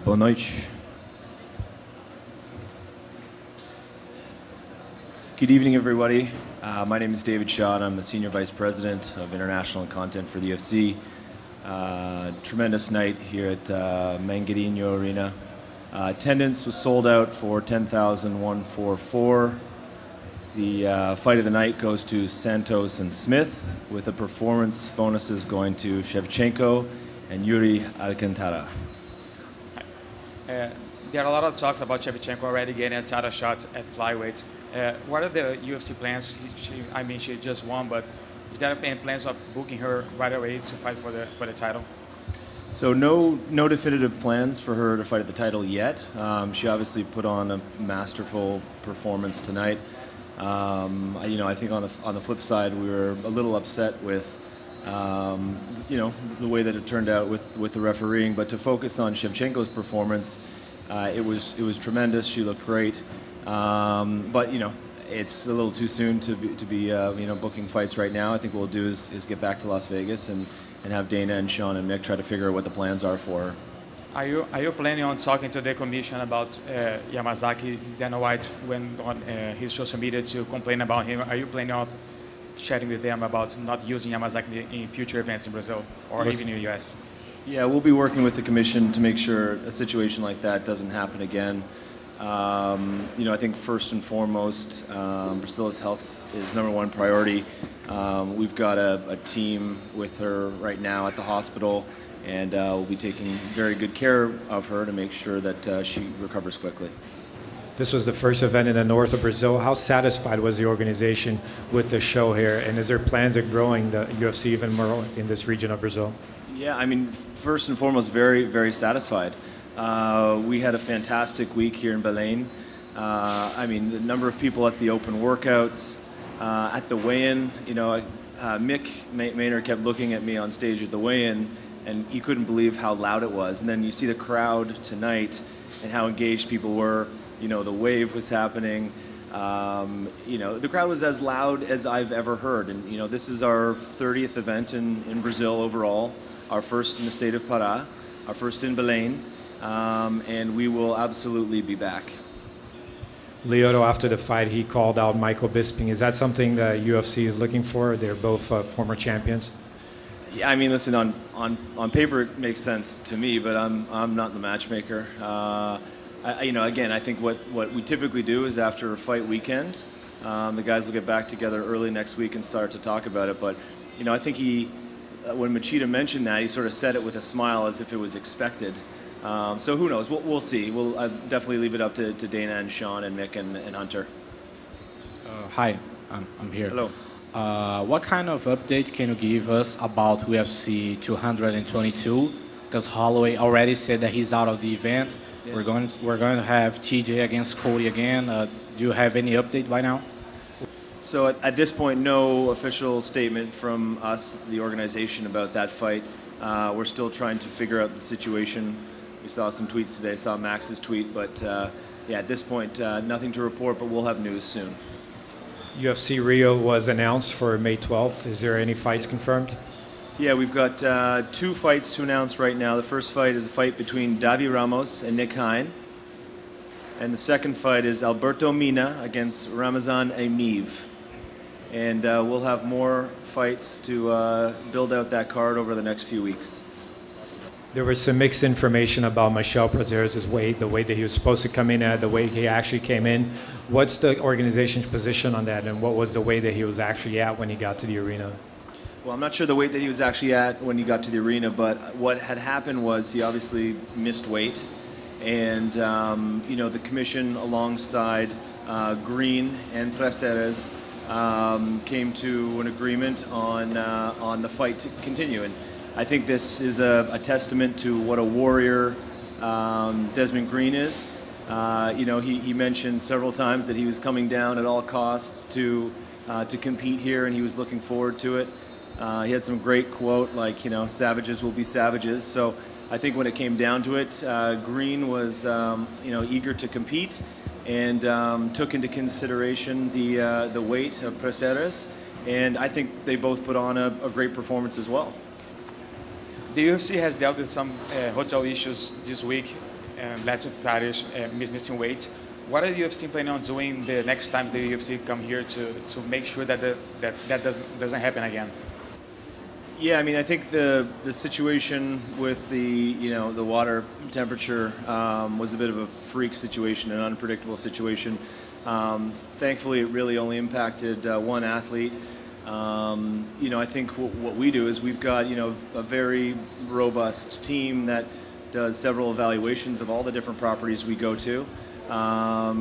Boa noite. Good evening, everybody. My name is David Shaw, and I'm the Senior Vice President of International and Content for the UFC. Tremendous night here at Mangueirinho Arena. Attendance was sold out for 10,144. The fight of the night goes to Santos and Smith, with the performance bonuses going to Shevchenko and Yuri Alcantara. There are a lot of talks about Shevchenko already getting a title shot at flyweight. What are the UFC plans? She just won, but is there any plans of booking her right away to fight for the title? So no definitive plans for her to fight at the title yet. She obviously put on a masterful performance tonight. I think on the flip side, we were a little upset with the way that it turned out with the refereeing. But to focus on Shevchenko's performance, it was tremendous. She looked great. But it's a little too soon to be booking fights right now. I think what we'll do is get back to Las Vegas and have Dana and Sean and Mick try to figure out what the plans are for her. Are you planning on talking to the commission about Yamazaki? Dana White went on his social media to complain about him. Are you planning on chatting with them about not using Yamazaki in future events in Brazil or even in the US? Yeah, we'll be working with the commission to make sure a situation like that doesn't happen again. I think first and foremost, Priscilla's health is #1 priority. We've got a team with her right now at the hospital, and we'll be taking very good care of her to make sure that she recovers quickly. This was the first event in the north of Brazil. How satisfied was the organization with the show here? And is there plans of growing the UFC even more in this region of Brazil? Yeah, first and foremost, very, very satisfied. We had a fantastic week here in Belem. The number of people at the open workouts, at the weigh-in, Mick Maynard kept looking at me on stage at the weigh-in, and he couldn't believe how loud it was. And then you see the crowd tonight and how engaged people were. The wave was happening. The crowd was as loud as I've ever heard. And, this is our 30th event in Brazil overall, our first in the state of Pará, our first in Belém, and we will absolutely be back. Lyoto, after the fight, he called out Michael Bisping. Is that something the UFC is looking for? They're both former champions. Yeah, listen, on paper it makes sense to me, but I'm not the matchmaker. Again, I think what we typically do is after a fight weekend, the guys will get back together early next week and start to talk about it. But I think when Machida mentioned that, he sort of said it with a smile as if it was expected. So who knows? We'll see. We'll definitely leave it up to Dana and Sean and Mick and Hunter. Hi, I'm here. Hello. What kind of update can you give us about UFC 222? Because Holloway already said that he's out of the event. Yeah. We're going to have TJ against Cody again. Do you have any update by now? So at this point, no official statement from us, the organization, about that fight. We're still trying to figure out the situation. We saw some tweets today, saw Max's tweet, but at this point, nothing to report, but we'll have news soon. UFC Rio was announced for May 12th. Is there any fights confirmed? Yeah, we've got 2 fights to announce right now. The first fight is a fight between Davi Ramos and Nick Hein. And the second fight is Alberto Mina against Ramazan Amiv. And we'll have more fights to build out that card over the next few weeks. There was some mixed information about Michel Prazeres' weight, the weight that he was supposed to come in at, the weight he actually came in. What's the organization's position on that, and what was the weight that he was actually at when he got to the arena? Well, I'm not sure the weight that he was actually at when he got to the arena, but what had happened was he obviously missed weight. And, the commission alongside Green and Prazeres came to an agreement on the fight to continue. And I think this is a testament to what a warrior Desmond Green is. He mentioned several times that he was coming down at all costs to compete here, and he was looking forward to it. He had some great quote like, savages will be savages. So I think when it came down to it, Green was, eager to compete and took into consideration the weight of Prazeres, and I think they both put on a great performance as well. The UFC has dealt with some hotel issues this week. let fighters missing weight. What are the UFC planning on doing the next time the UFC come here to make sure that that doesn't happen again? Yeah, I mean, I think the situation with the the water temperature was a bit of a freak situation, an unpredictable situation. Thankfully, it really only impacted one athlete. I think what we do is we've got a very robust team that does several evaluations of all the different properties we go to. I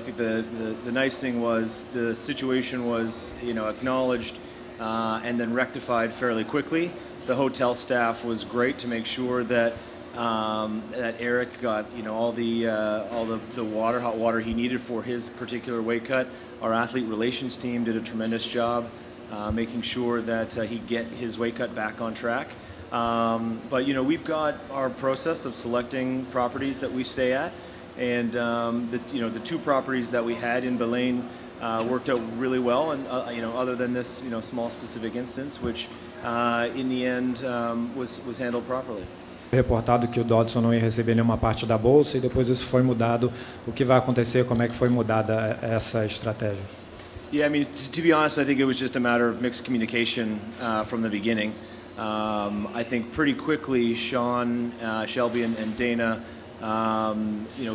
think the nice thing was the situation was acknowledged and then rectified fairly quickly. The hotel staff was great to make sure that that Eric got all the hot water he needed for his particular weight cut. Our athlete relations team did a tremendous job making sure that he'd get his weight cut back on track. But we've got our process of selecting properties that we stay at, and the two properties that we had in Belem worked out really well, and other than this small specific instance, which in the end was handled properly. Reportado que o Dodson não ia receber nenhuma parte da bolsa e depois isso foi mudado. O que vai acontecer? Como é que foi mudada essa estratégia? Yeah, I mean, to be honest, I think it was just a matter of mixed communication from the beginning. I think pretty quickly, Sean, Shelby, and Dana,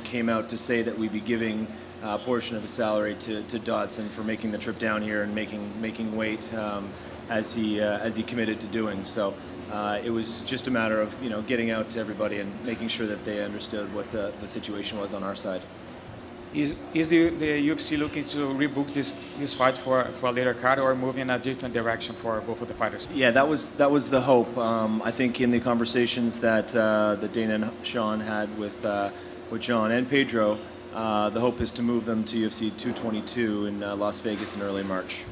came out to say that we'd be giving a portion of his salary to Dodson for making the trip down here and making weight as he committed to doing. So it was just a matter of getting out to everybody and making sure that they understood what the situation was on our side. Is the UFC looking to rebook this fight for a later card, or move in a different direction for both of the fighters? Yeah, that was the hope. I think in the conversations that Dana and Sean had with John and Pedro, the hope is to move them to UFC 222 in Las Vegas in early March.